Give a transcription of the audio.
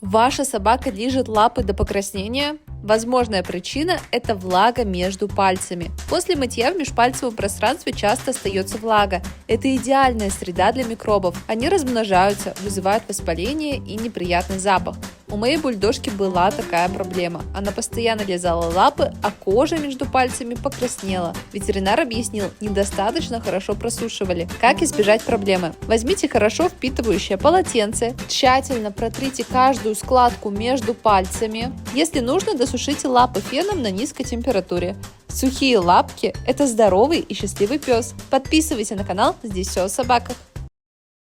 Ваша собака лижет лапы до покраснения? Возможная причина – это влага между пальцами. После мытья в межпальцевом пространстве часто остается влага. Это идеальная среда для микробов. Они размножаются, вызывают воспаление и неприятный запах. У моей бульдожки была такая проблема. Она постоянно лизала лапы, а кожа между пальцами покраснела. Ветеринар объяснил, недостаточно хорошо просушивали. Как избежать проблемы? Возьмите хорошо впитывающее полотенце, тщательно протрите каждую складку между пальцами. Если нужно, досушите лапы феном на низкой температуре. Сухие лапки – это здоровый и счастливый пес. Подписывайся на канал, здесь все о собаках.